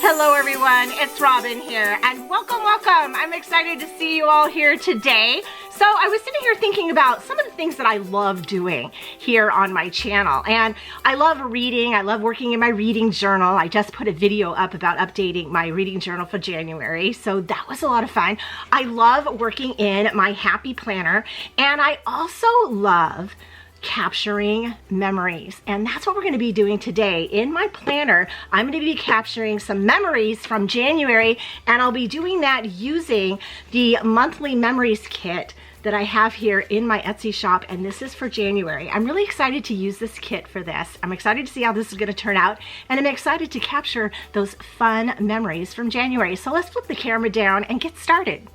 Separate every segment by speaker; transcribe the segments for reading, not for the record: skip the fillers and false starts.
Speaker 1: Hello everyone, it's Robin here, and welcome. I'm excited to see you all here today. So I was sitting here thinking about some of the things that I love doing here on my channel, and I love reading. I love working in my reading journal. I just put a video up about updating my reading journal for January, so that was a lot of fun. I love working in my happy planner, and I also love capturing memories, and that's what we're going to be doing today. In my planner, I'm going to be capturing some memories from January, and I'll be doing that using the monthly memories kit that I have here in my Etsy shop, and this is for January. I'm really excited to use this kit for this. I'm excited to see how this is going to turn out, and I'm excited to capture those fun memories from January. So let's flip the camera down and get started.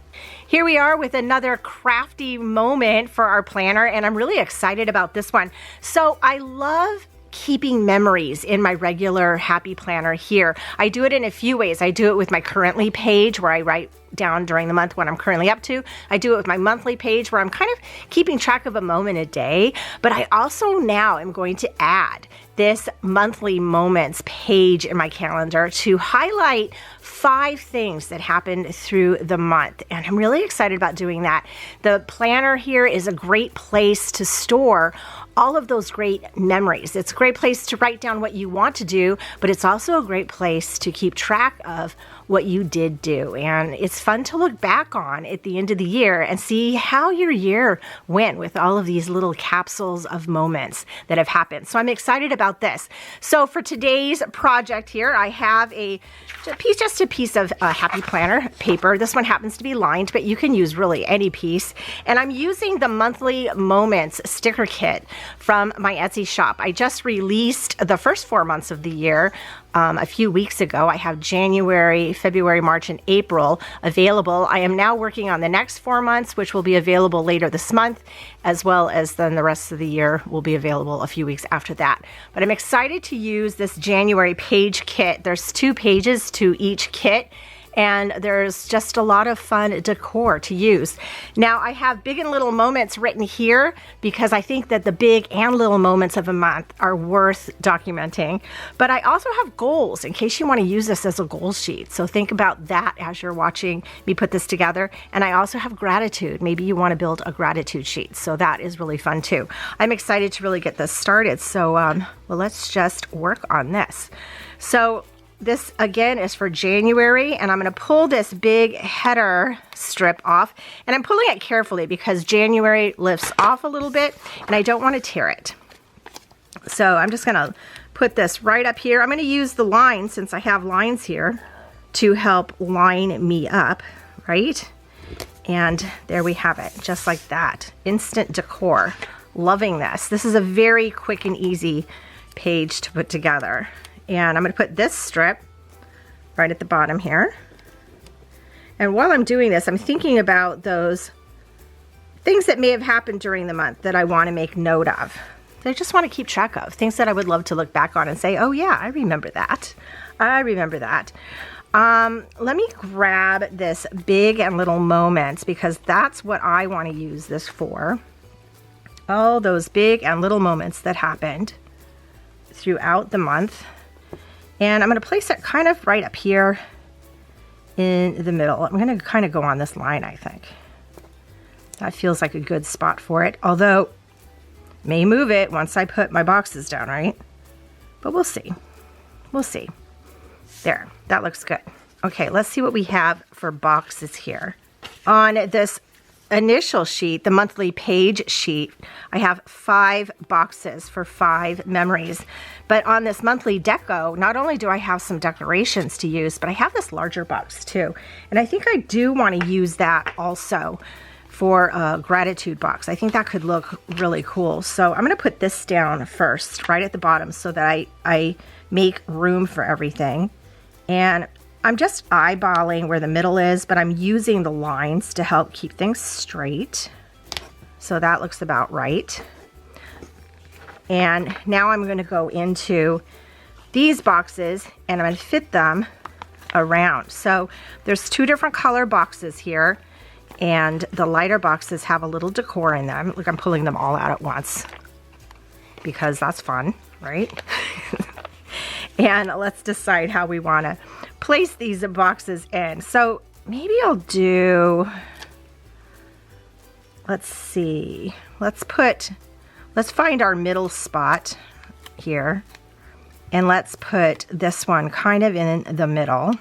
Speaker 1: Here we are with another crafty moment for our planner, and I'm really excited about this one. So I love keeping memories in my regular happy planner here. I do it in a few ways. I do it with my currently page where I write down during the month what I'm currently up to. I do it with my monthly page where I'm kind of keeping track of a moment a day, but I also now am going to add this monthly moments page in my calendar to highlight 5 things that happened through the month, and I'm really excited about doing that. The planner here is a great place to store all of those great memories. It's a great place to write down what you want to do, but it's also a great place to keep track of what you did do. And it's fun to look back on at the end of the year and see how your year went with all of these little capsules of moments that have happened. So I'm excited about this. So for today's project here, I have just a piece of happy planner paper. This one happens to be lined, but you can use really any piece. And I'm using the monthly moments sticker kit from my Etsy shop. I just released the first 4 months of the year a few weeks ago. I have January, February, March, and April available. I am now working on the next 4 months, which will be available later this month, as well as then the rest of the year will be available a few weeks after that. But I'm excited to use this January page kit. There's 2 pages to each kit, and there's just a lot of fun decor to use. Now I have big and little moments written here because I think that the big and little moments of a month are worth documenting. But I also have goals in case you want to use this as a goal sheet. So think about that as you're watching me put this together. And I also have gratitude. Maybe you want to build a gratitude sheet. So that is really fun too. I'm excited to really get this started. So well, let's just work on this. So this again is for January, and I'm going to pull this big header strip off, and I'm pulling it carefully because January lifts off a little bit and I don't want to tear it. So I'm just going to put this right up here. I'm going to use the line, since I have lines here, to help line me up, right? And there we have it, just like that. Instant decor. Loving this. This is a very quick and easy page to put together. And I'm going to put this strip right at the bottom here. And while I'm doing this, I'm thinking about those things that may have happened during the month that I want to make note of. That I just want to keep track of. Things that I would love to look back on and say, oh yeah, I remember that. I remember that. Let me grab this big and little moments, because that's what I want to use this for. All those big and little moments that happened throughout the month. And I'm going to place it kind of right up here in the middle. I'm going to kind of go on this line, I think. That feels like a good spot for it. Although, may move it once I put my boxes down, right? But we'll see. We'll see. There, that looks good. Okay, let's see what we have for boxes here. On this initial sheet, the monthly page sheet, I have 5 boxes for 5 memories. But on this monthly deco, not only do I have some decorations to use, but I have this larger box too. And I think I do want to use that also for a gratitude box. I think that could look really cool. So I'm going to put this down first, right at the bottom, so that I make room for everything. And I'm just eyeballing where the middle is, but I'm using the lines to help keep things straight. So that looks about right. And now I'm going to go into these boxes and I'm going to fit them around. So there's 2 different color boxes here, and the lighter boxes have a little decor in them. Look, I'm pulling them all out at once because that's fun, right? And let's decide how we want to place these boxes in. So maybe I'll do, let's see, let's find our middle spot here, and let's put this one kind of in the middle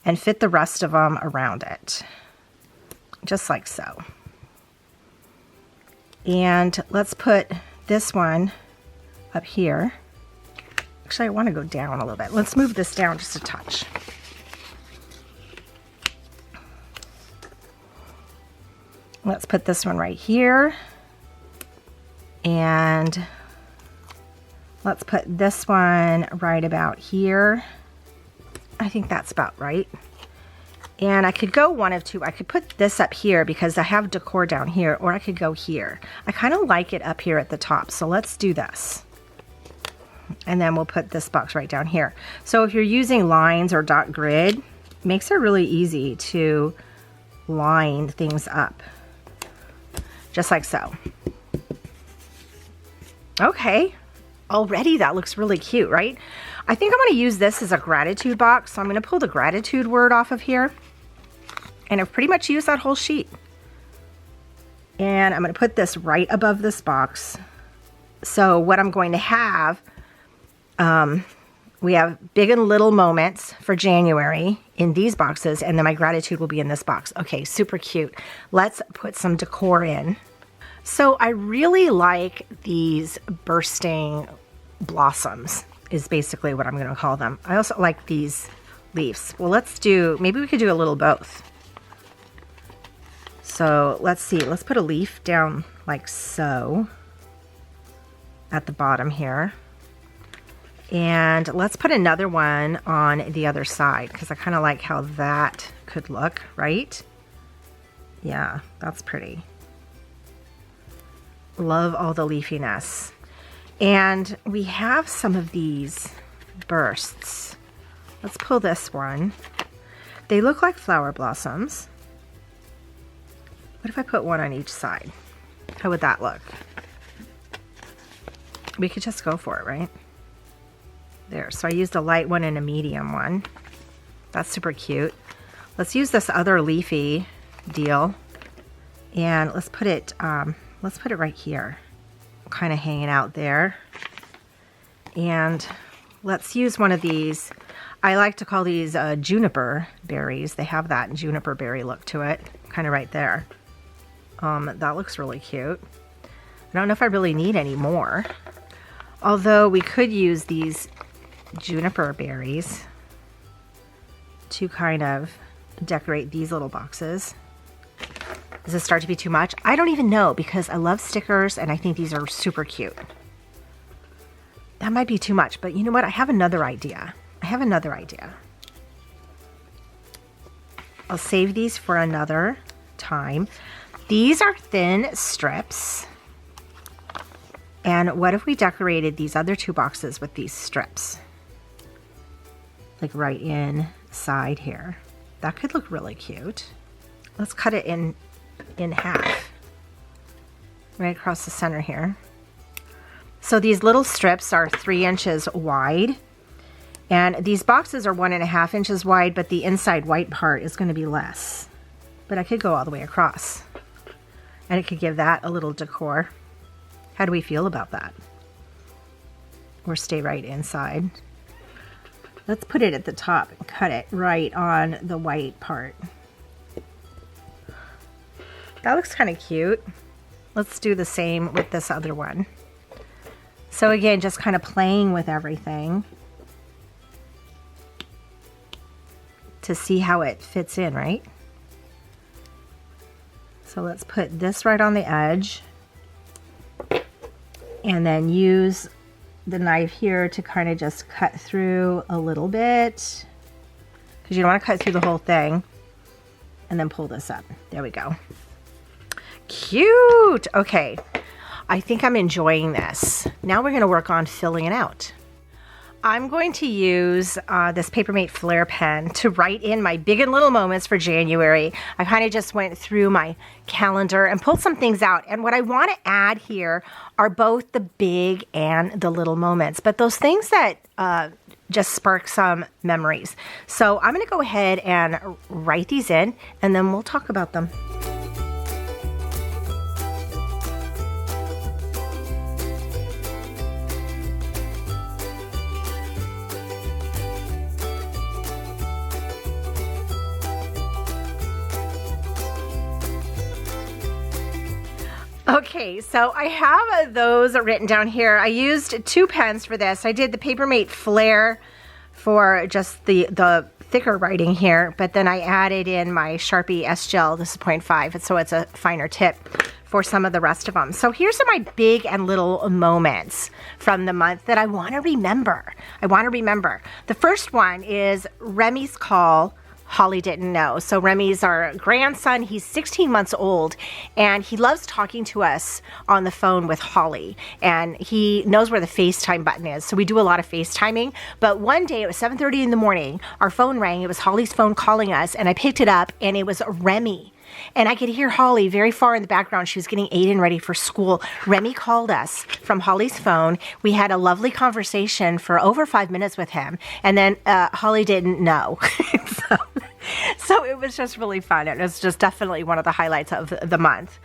Speaker 1: and fit the rest of them around it, just like so. And let's put this one up here. Actually, I want to go down a little bit. Let's move this down just a touch. Let's put this one right here. And let's put this one right about here. I think that's about right. And I could go one of two. I could put this up here because I have decor down here, or I could go here. I kind of like it up here at the top, so let's do this. And then we'll put this box right down here. So if you're using lines or dot grid, it makes it really easy to line things up. Just like so. Okay, already that looks really cute, right? I think I'm going to use this as a gratitude box, so I'm going to pull the gratitude word off of here. And I've pretty much used that whole sheet. And I'm going to put this right above this box. So what I'm going to have, we have big and little moments for January in these boxes, and then my gratitude will be in this box. Okay, super cute. Let's put some decor in. So I really like these bursting blossoms, is basically what I'm going to call them. I also like these leaves. Well, let's do, maybe we could do a little both. So let's see, let's put a leaf down like so at the bottom here. And let's put another one on the other side because I kind of like how that could look, right? Yeah, that's pretty. Love all the leafiness. And we have some of these bursts. Let's pull this one. They look like flower blossoms. What if I put one on each side? How would that look? We could just go for it, right? There, so I used a light one and a medium one. That's super cute. Let's use this other leafy deal, and let's put it right here, kind of hanging out there. And let's use one of these. I like to call these juniper berries. They have that juniper berry look to it, kind of right there. That looks really cute. I don't know if I really need any more. Although we could use these juniper berries to kind of decorate these little boxes. Does this start to be too much? I don't even know because I love stickers and I think these are super cute. That might be too much, but you know what? I have another idea. I'll save these for another time. These are thin strips. And what if we decorated these other two boxes with these strips? Like right inside here. That could look really cute. Let's cut it in half. Right across the center here. So these little strips are 3 inches wide. And these boxes are 1.5 inches wide, but the inside white part is going to be less. But I could go all the way across. And it could give that a little decor. How do we feel about that? Or stay right inside? Let's put it at the top and cut it right on the white part. That looks kind of cute. Let's do the same with this other one. So again, just kind of playing with everything to see how it fits in, right? So let's put this right on the edge and then use the knife here to kind of just cut through a little bit because you don't want to cut through the whole thing, and then pull this up. There we go. Cute. Okay, I think I'm enjoying this. Now we're going to work on filling it out. I'm going to use this Papermate Flair pen to write in my big and little moments for January. I kind of just went through my calendar and pulled some things out. And what I want to add here are both the big and the little moments, but those things that just spark some memories. So I'm going to go ahead and write these in, and then we'll talk about them. Okay, so I have those written down here. I used 2 pens for this. I did the Papermate Flair for just the thicker writing here, but then I added in my Sharpie S-Gel. This is 0.5, so it's a finer tip for some of the rest of them. So here's my big and little moments from the month that I want to remember. The first one is Remy's call. Holly didn't know. So Remy's our grandson. He's 16 months old, and he loves talking to us on the phone with Holly, and he knows where the FaceTime button is. So we do a lot of FaceTiming, but one day it was 7:30 in the morning. Our phone rang. It was Holly's phone calling us, and I picked it up, and it was Remy. And I could hear Holly very far in the background. She was getting Aiden ready for school. Remy called us from Holly's phone. We had a lovely conversation for over 5 minutes with him. And then Holly didn't know. So it was just really fun. It was just definitely one of the highlights of the month.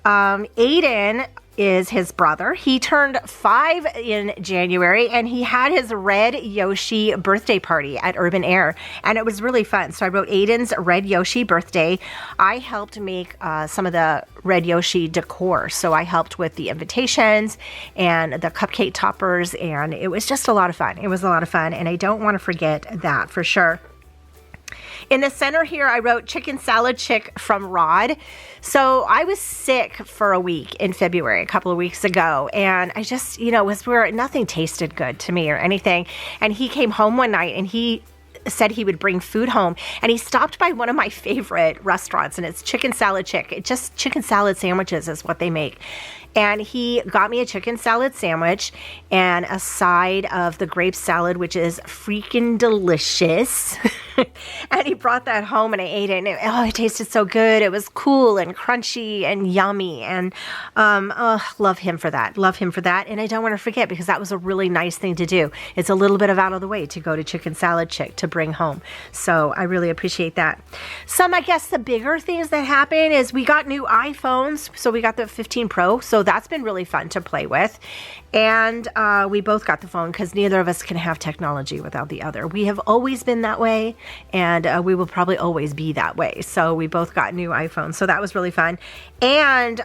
Speaker 1: Aiden is his brother. He turned 5 in January, and he had his Red Yoshi birthday party at Urban Air, and it was really fun. So I wrote Aiden's Red Yoshi birthday. I helped make some of the Red Yoshi decor. So I helped with the invitations and the cupcake toppers, and it was just a lot of fun. It was a lot of fun, and I don't want to forget that for sure. In the center here, I wrote Chicken Salad Chick from Rod. So I was sick for a week in February, a couple of weeks ago, and I just, was where nothing tasted good to me or anything. And he came home one night, and he said he would bring food home, and he stopped by one of my favorite restaurants, and it's Chicken Salad Chick. It's just chicken salad sandwiches is what they make. And he got me a chicken salad sandwich and a side of the grape salad, which is freaking delicious. And he brought that home, and I ate it, and it tasted so good. It was cool and crunchy and yummy, and love him for that. Love him for that. And I don't want to forget, because that was a really nice thing to do. It's a little bit of out of the way to go to Chicken Salad Chick to bring home. So I really appreciate that. I guess the bigger things that happen is we got new iPhones. So we got the 15 Pro. So that's been really fun to play with. And we both got the phone because neither of us can have technology without the other. We have always been that way, and we will probably always be that way. So we both got new iPhones. So that was really fun. And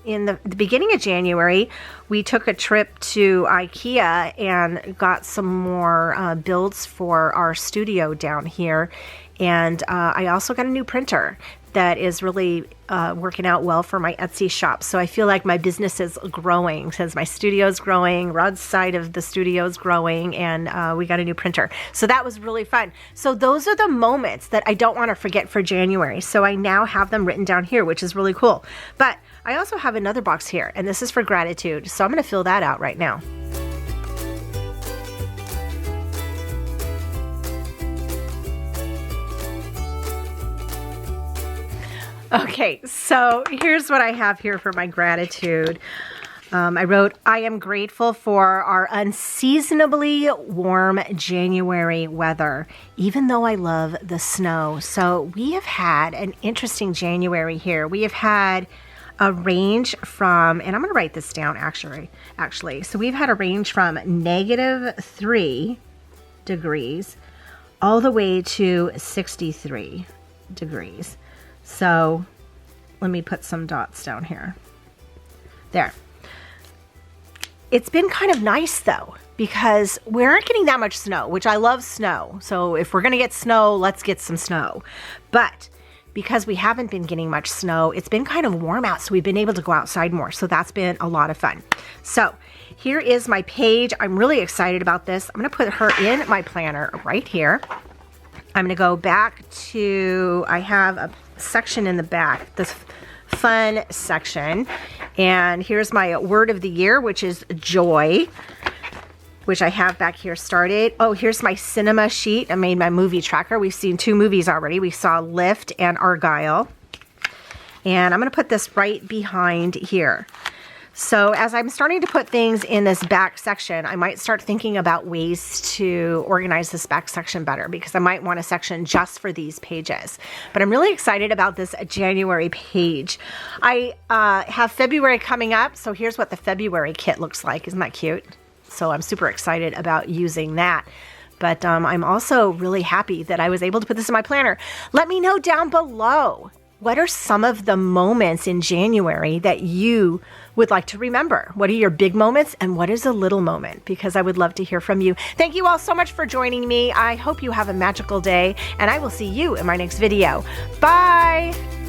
Speaker 1: in the beginning of January, we took a trip to IKEA and got some more builds for our studio down here. And I also got a new printer that is really working out well for my Etsy shop. So I feel like my business is growing since my studio is growing, Rod's side of the studio is growing, and we got a new printer. So that was really fun. So those are the moments that I don't want to forget for January. So I now have them written down here, which is really cool. But I also have another box here, and this is for gratitude. So I'm going to fill that out right now. Okay, so here's what I have here for my gratitude. I wrote, I am grateful for our unseasonably warm January weather, even though I love the snow. So we have had an interesting January here. We have had a range from, and I'm going to write this down actually. So we've had a range from -3 degrees all the way to 63 degrees. So let me put some dots down here. There. It's been kind of nice though, because we aren't getting that much snow, which I love snow. So if we're going to get snow, let's get some snow. But because we haven't been getting much snow, it's been kind of warm out, so we've been able to go outside more. So that's been a lot of fun. So here is my page. I'm really excited about this. I'm going to put her in my planner right here. I'm going to go back to, I have a section in the back, this fun section. And here's my word of the year, which is joy. which I have back here started. Oh, here's my cinema sheet. I made my movie tracker. We've seen 2 movies already. We saw Lift and Argyle. And I'm gonna put this right behind here. So as I'm starting to put things in this back section, I might start thinking about ways to organize this back section better, because I might want a section just for these pages. But I'm really excited about this January page. I have February coming up, so here's what the February kit looks like. Isn't that cute? So I'm super excited about using that. But I'm also really happy that I was able to put this in my planner. Let me know down below, what are some of the moments in January that you would like to remember? What are your big moments and what is a little moment? Because I would love to hear from you. Thank you all so much for joining me. I hope you have a magical day, and I will see you in my next video. Bye.